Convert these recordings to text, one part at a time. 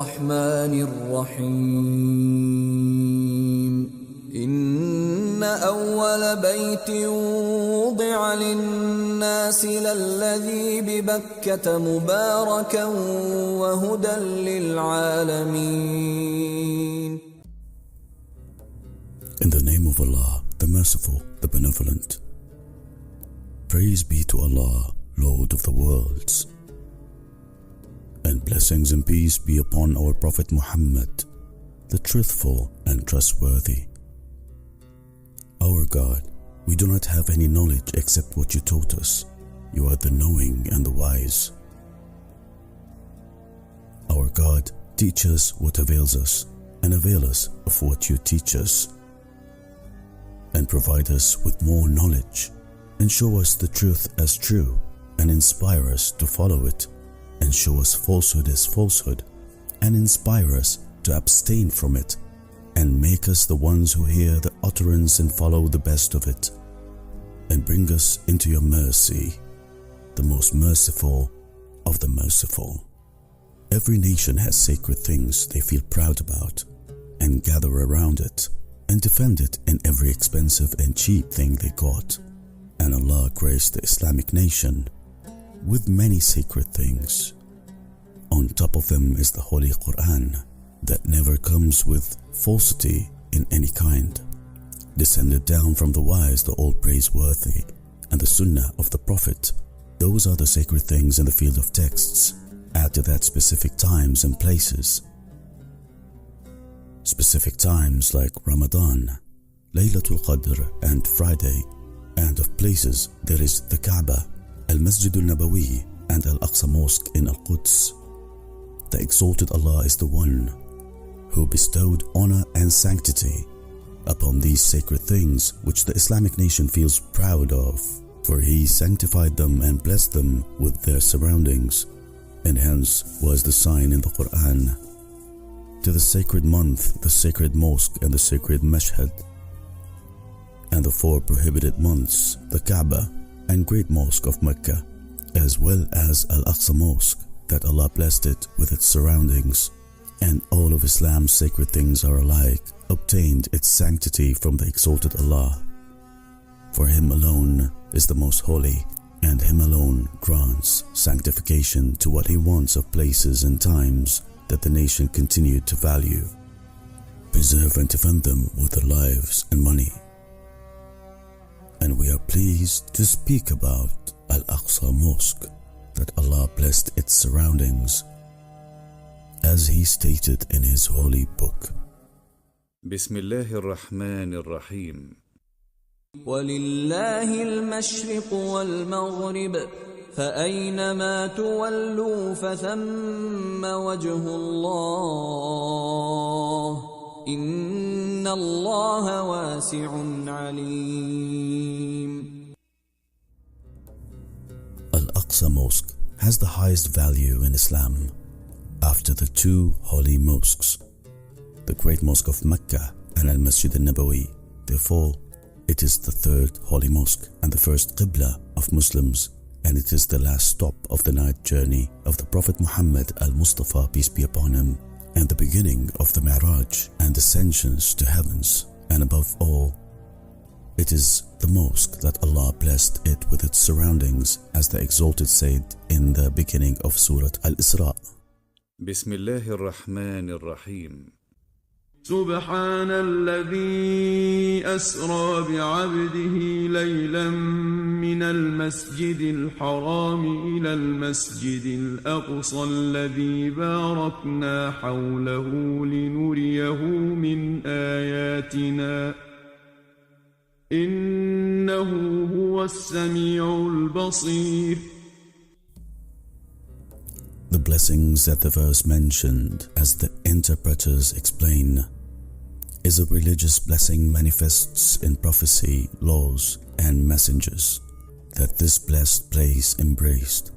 الرحمن الرحيم إن أول بيت وضع للناس للذي ببكة مباركا وهدى للعالمين. In the name of Allah, the Merciful, the Benevolent. Praise be to Allah, Lord of the worlds. And blessings and peace be upon our Prophet Muhammad, the truthful and trustworthy. Our God, we do not have any knowledge except what you taught us. You are the knowing and the wise. Our God, teach us what avails us, and avail us of what you teach us. And provide us with more knowledge, and show us the truth as true, and inspire us to follow it, and show us falsehood as falsehood, and inspire us to abstain from it, and make us the ones who hear the utterance and follow the best of it, and bring us into your mercy, the most merciful of the merciful. Every nation has sacred things they feel proud about, and gather around it, and defend it in every expensive and cheap thing they got. And Allah graced the Islamic nation with many sacred things. On top of them is the Holy Quran that never comes with falsity in any kind, descended down from the wise, the all praiseworthy, and the Sunnah of the Prophet. Those are the sacred things in the field of texts. Add to that specific times and places. Specific times like Ramadan, Laylatul Qadr and Friday, and of places there is the Kaaba, Al-Masjid al-Nabawi and Al-Aqsa Mosque in Al-Quds. The exalted Allah is the one who bestowed honor and sanctity upon these sacred things which the Islamic nation feels proud of, for He sanctified them and blessed them with their surroundings, and hence was the sign in the Quran to the sacred month, the sacred mosque and the sacred mashhad, and the 4 prohibited months, the Kaaba and great mosque of Mecca, as well as Al-Aqsa Mosque, that Allah blessed it with its surroundings. And all of Islam's sacred things are alike, obtained its sanctity from the exalted Allah. For Him alone is the most holy, and Him alone grants sanctification to what He wants of places and times that the nation continued to value, preserve and defend them with their lives and money. And we are pleased to speak about Al-Aqsa Mosque, that Allah blessed its surroundings, as He stated in His holy book. Bismillahir Rahmanir Rahim. ولله المشرق والمغرب فأينما تولوا فثم وجه الله إن الله واسع عليم. Al-Aqsa Mosque has the highest value in Islam after the 2 holy mosques, the Great Mosque of Mecca and Al-Masjid al-Nabawi. Therefore, it is the 3rd holy mosque and the first Qibla of Muslims, and it is the last stop of the night journey of the Prophet Muhammad al-Mustafa, peace be upon him, and the beginning of the Mi'raj and ascensions to heavens. And above all, it is the mosque that Allah blessed it with its surroundings, as the Exalted said in the beginning of Surah Al-Isra. Bismillahir Rahmanir Rahim. سبحان الذي أسرى بعبده ليلا من المسجد الحرام إلى المسجد الأقصى الذي باركنا حوله لنريه من آياتنا إنه هو السميع البصير. The blessings that the verse mentioned, as the interpreters explain, is a religious blessing manifests in prophecy, laws, and messengers that this blessed place embraced,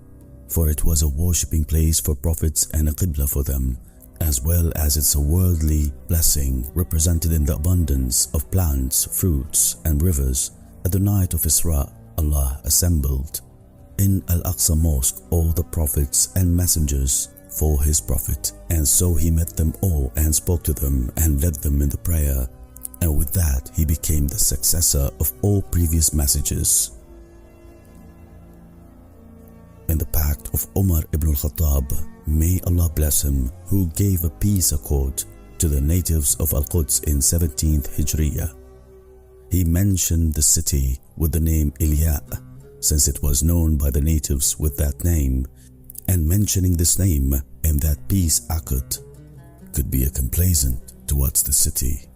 for it was a worshipping place for prophets and a qibla for them, as well as it's a worldly blessing represented in the abundance of plants, fruits, and rivers. At the night of Isra, Allah assembled in Al-Aqsa Mosque all the prophets and messengers for his prophet, and so he met them all and spoke to them and led them in the prayer, and with that he became the successor of all previous messages. In the pact of Umar ibn al-Khattab, may Allah bless him, who gave a peace accord to the natives of Al-Quds in 17th Hijriya, he mentioned the city with the name Ilya, since it was known by the natives with that name, and mentioning this name in that peace accord could be a complacent towards the city.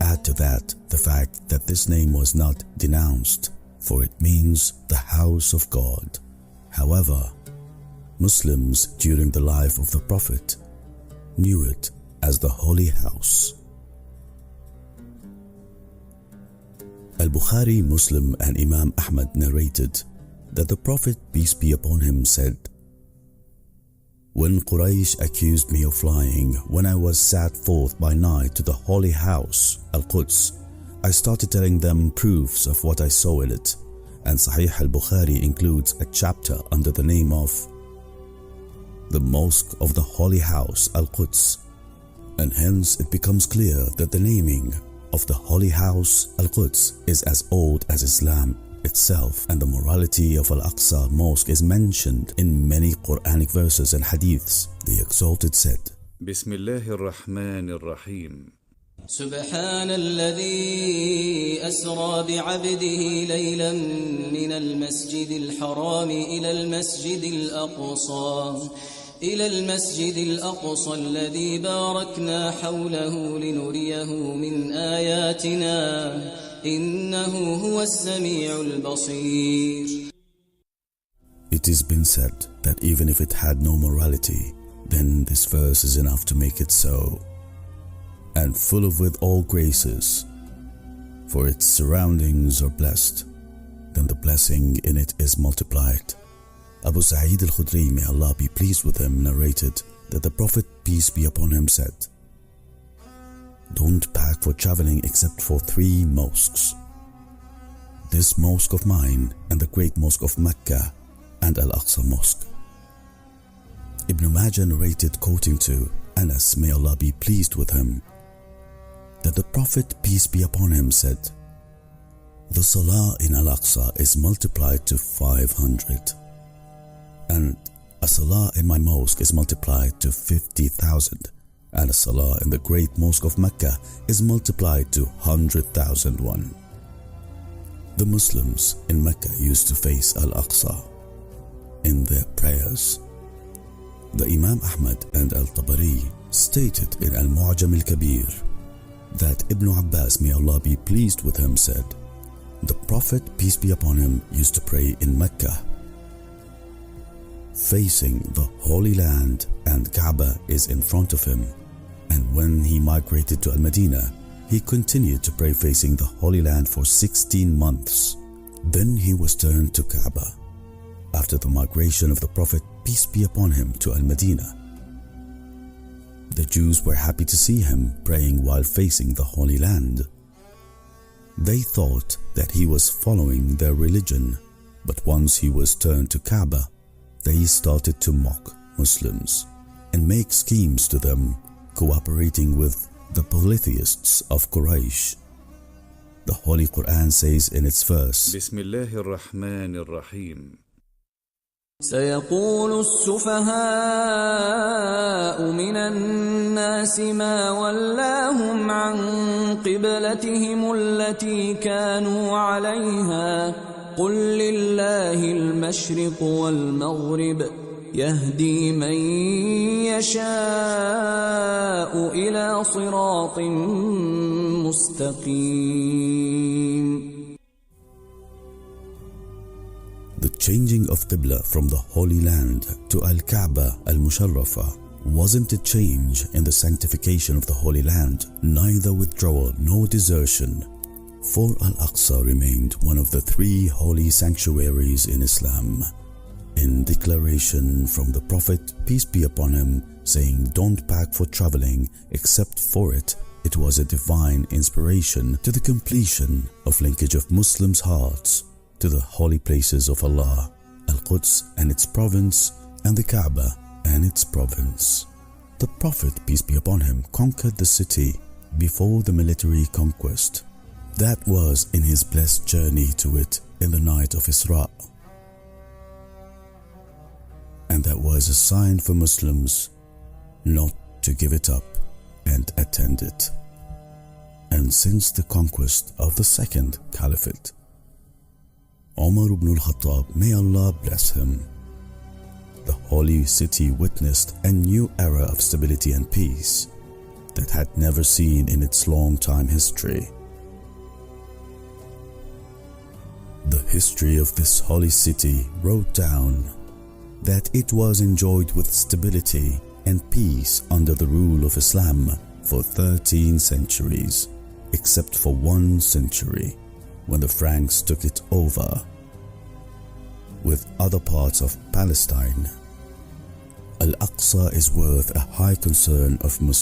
Add to that the fact that this name was not denounced, for it means the house of God. However, Muslims during the life of the Prophet knew it as the Holy House. Al-Bukhari, Muslim and Imam Ahmad narrated that the Prophet, peace be upon him, said, "When Quraysh accused me of lying when I was sat forth by night to the Holy House, Al-Quds, I started telling them proofs of what I saw in it." And Sahih al-Bukhari includes a chapter under the name of the Mosque of the Holy House, Al-Quds, and hence it becomes clear that the naming of the Holy House, Al-Quds, is as old as Islam itself, and the morality of Al-Aqsa Mosque is mentioned in many Quranic verses and hadiths. The Exalted said, Bismillahir Rahmanir Rahim. سبحان الذي أسرى بعبده ليلا من المسجد الحرام إلى المسجد الأقصى الذي باركنا حوله لنريه من آياتنا إنه هو السميع البصير. It has been said that even if it had no morality, then this verse is enough to make it so, and full of with all graces, for its surroundings are blessed, then the blessing in it is multiplied. Abu Sa'id al-Khudri, may Allah be pleased with him, narrated that the Prophet, peace be upon him, said, "Don't pack for traveling except for 3 mosques. This mosque of mine and the great mosque of Mecca and Al-Aqsa Mosque." Ibn Majah narrated, quoting to Anas, may Allah be pleased with him, that the Prophet, peace be upon him, said, "The Salah in Al-Aqsa is multiplied to 500, and a Salah in my mosque is multiplied to 50,000, and a Salah in the great mosque of Mecca is multiplied to 100,001. The Muslims in Mecca used to face Al-Aqsa in their prayers. The Imam Ahmad and Al-Tabari stated in Al-Mu'jam al-Kabir that Ibn Abbas, may Allah be pleased with him, said, "The Prophet, peace be upon him, used to pray in Mecca, facing the Holy Land, and Kaaba is in front of him. And when he migrated to Al-Madinah, he continued to pray facing the Holy Land for 16 months. Then he was turned to Kaaba. After the migration of the Prophet, peace be upon him, to Al-Madinah, the Jews were happy to see him praying while facing the Holy Land. They thought that he was following their religion, but once he was turned to Kaaba, they started to mock Muslims and make schemes to them, cooperating with the polytheists of Quraysh. The Holy Quran says in its verse, Bismillahir Rahmanir Rahim. سيقول السفهاء من الناس ما ولاهم عن قبلتهم التي كانوا عليها قل لله المشرق والمغرب يهدي من يشاء إلى صراط مستقيم. The changing of Qibla from the Holy Land to Al-Kaaba Al-Musharrafa wasn't a change in the sanctification of the Holy Land, neither withdrawal nor desertion, for Al-Aqsa remained one of the 3 holy sanctuaries in Islam. In declaration from the Prophet, peace be upon him, saying, "Don't pack for traveling except for it," it was a divine inspiration to the completion of linkage of Muslims' hearts to the holy places of Allah, Al-Quds and its province, and the Kaaba and its province. The Prophet, peace be upon him, conquered the city before the military conquest. That was in his blessed journey to it in the night of Isra. And that was a sign for Muslims not to give it up and attend it. And since the conquest of the second caliphate, Umar ibn al-Khattab, may Allah bless him, the holy city witnessed a new era of stability and peace that had never seen in its long time history. The history of this holy city wrote down that it was enjoyed with stability and peace under the rule of Islam for 13 centuries, except for 1 century when the Franks took it over. With other parts of Palestine, Al-Aqsa is worth a high concern of Muslims.